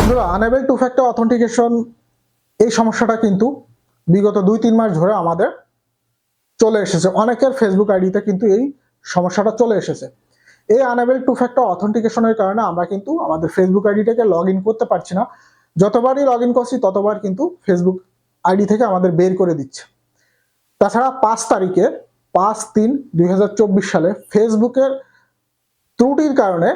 বন্ধুরা, unable to factor authentication এই সমস্যাটা কিন্তু বিগত 2-3 মাস ধরে আমাদের চলে এসেছে। অনেকের ফেসবুক আইডিতে কিন্তু এই সমস্যাটা চলে এসেছে। এই আনএবল টু ফ্যাক্টর অথেন্টিকেশনের কারণে আমরা কিন্তু আমাদের ফেসবুক আইডিটাকে লগ ইন করতে পারছি না। যতবারই লগ ইন করছি ততবার কিন্তু ফেসবুক আইডি থেকে আমাদের বের করে দিচ্ছে। তাছাড়া 5 তারিখে 5/3/2024 সালে ফেসবুকের ত্রুটির কারণে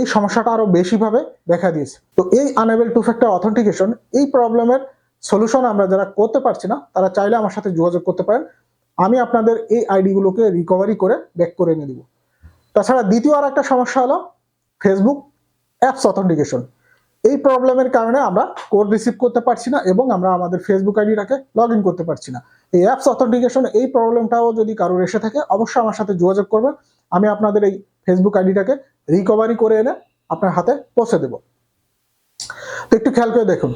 এই সমস্যাটা আরো বেশিভাবে দেখা দিয়েছে। তো এই আনএবল টু ফ্যাক্টর অথেন্টিকেশন এই প্রবলেমের সলিউশন আমরা যারা করতে পারছি না তারা চাইলে আমার সাথে যোগাযোগ করতে পারেন। আমি আপনাদের এই আইডিগুলোকে রিকভারি করে ব্যাক করে এনে দিব। তাছাড়া দ্বিতীয় আর একটা সমস্যা হলো ফেসবুক অ্যাপস অথেন্টিকেশন। এই প্রবলেমের কারণে আমরা কোড রিসিভ করতে পারছি না এবং আমরা আমাদের ফেসবুক আইডিটাকে লগ ইন করতে পারছি না। এই অ্যাপস অথেন্টিকেশন এই প্রবলেমটাও যদি কারোর এসে থাকে অবশ্যই আমার সাথে যোগাযোগ করবেন। আমি আপনাদের এই ফেসবুক আইডিটাকে রিকভারি করে এনে আপনার হাতে পৌঁছে দেব। তো একটু খেয়াল করে দেখুন,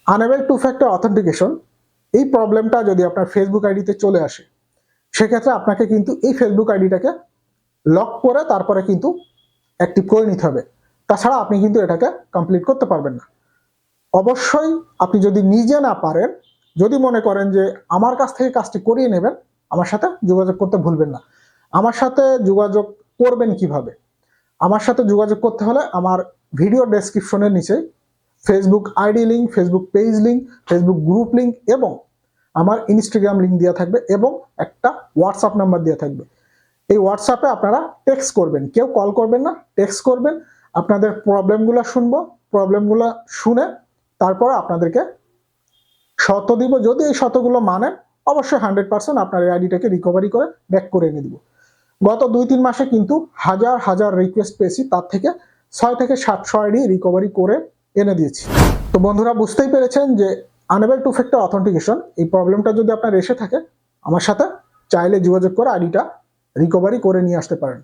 আনএবল টু ফ্যাক্টর অথেন্টিকেশন এই প্রবলেমটা যদি আপনার ফেসবুক আইডিতে চলে আসে সেক্ষেত্রে আপনাকে কিন্তু এই ফেসবুক আইডিটাকে লক করে তারপরে কিন্তু অ্যাক্টিভ করে নিতে হবে। তাছাড়া আপনি কিন্তু এটাকে কমপ্লিট করতে পারবেন না। অবশ্যই আপনি যদি নিজে না পারেন, যদি মনে করেন যে আমার কাছ থেকে কাজটি করিয়ে নেবেন, আমার সাথে যোগাযোগ করতে ভুলবেন না। আমার সাথে যোগাযোগ করবেন কিভাবে? আমার সাথে যোগাযোগ করতে হলে আমার ভিডিও ডেসক্রিপশনের নিচে Facebook ID link, Facebook page link, Facebook group link এবং আমার ইনস্টাগ্রাম লিঙ্ক দেওয়া থাকবে এবং একটা হোয়াটসঅ্যাপ নাম্বার দেওয়া থাকবে। এই হোয়াটসঅ্যাপে আপনারা টেক্সট করবেন, কেউ কল করবেন না, টেক্সট করবেন। আপনাদের প্রবলেমগুলো শুনবো, প্রবলেমগুলো শুনে তারপর আপনাদেরকে শর্ত দিব। যদি এই শর্তগুলো মানেন অবশ্যই 100% আপনার এই আইডিটাকে রিকভারি করে ব্যাক করে এনে দিব। গত 2-3 মাসে কিন্তু হাজার হাজার রিকোয়েস্ট পেয়েছি, তার থেকে 6 থেকে 700 আইডি রিকভারি করে এনে দিয়েছি। তো বন্ধুরা, বুঝতেই পেরেছেন যে আনএবল টু ফ্যাক্টর অথেন্টিকেশন এই প্রবলেমটা যদি আপনার এসে থাকে আমার সাথে চাইলে যোগাযোগ করে আইডিটা রিকভারি করে নিয়ে আসতে পারেন।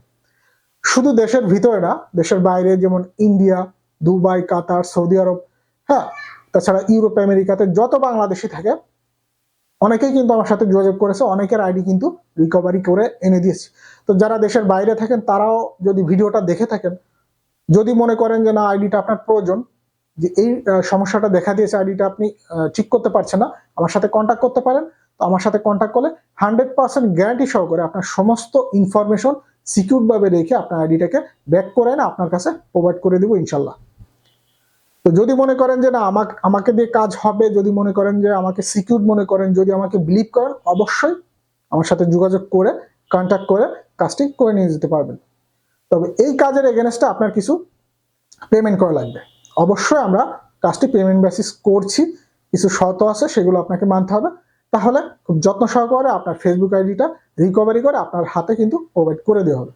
শুধু দেশের ভিতরে না, দেশের বাইরে যেমন ইন্ডিয়া, দুবাই, কাতার, সৌদি আরব, হ্যাঁ, তাছাড়া ইউরোপ, আমেরিকাতে যত বাংলাদেশি থাকে অনেকেই কিন্তু আমার সাথে যোগাযোগ করেছে, অনেকের আইডি কিন্তু রিকভারি করে এনে দিয়েছি। তো যারা দেশের বাইরে থাকেন তারাও যদি ভিডিওটা দেখে থাকেন, যদি মনে করেন যে না আইডিটা আপনার প্রয়োজন, যে এই সমস্যাটা দেখা দিয়েছে, আইডিটা আপনি ঠিক করতে পারছেন না, আমার সাথে কন্ট্যাক্ট করতে পারেন। তো আমার সাথে কন্ট্যাক্ট করলে 100% গ্যারান্টি সহকারে আপনার সমস্ত ইনফরমেশন সিকিউর ভাবে রেখে আপনার আইডিটাকে ব্যাক করে না আপনার কাছে প্রোভাইড করে দিব ইনশাল্লাহ। তো যদি মনে করেন যে না আমাকে দিয়ে কাজ হবে, যদি মনে করেন যে আমাকে সিকিউর মনে করেন, যদি আমাকে বিলিভ করেন, অবশ্যই আমার সাথে যোগাযোগ করে কন্ট্যাক্ট করে কাজটি করে নিয়ে যেতে পারবেন। তবে এই কাজের এগেনস্টে আপনার কিছু পেমেন্ট করা লাগবে। অবশ্যই আমরা কাজটি পেমেন্ট বেসিস করছি, কিছু শর্ত আছে সেগুলো আপনাকে মানতে হবে। তাহলে খুব যত্ন সহকারে আপনার ফেসবুক আইডিটা রিকভারি করে আপনার হাতে কিন্তু প্রোভাইড করে দেওয়া হবে।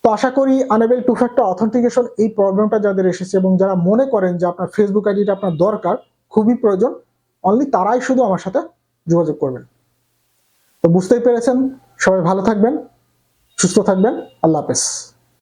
তো আশা করি আনএবল টু ফ্যাক্টর অথেন্টিকেশন এই প্রবলেমটা যাদের এসেছে এবং যারা মনে করেন যে আপনার ফেসবুক আইডিটা আপনার দরকার, খুবই প্রয়োজন, অনলি তারাই শুধু আমার সাথে যোগাযোগ করবেন। তো বুঝতেই পেরেছেন, সবাই ভালো থাকবেন, সুস্থ থাকবেন, আল্লাহ হাফেজ।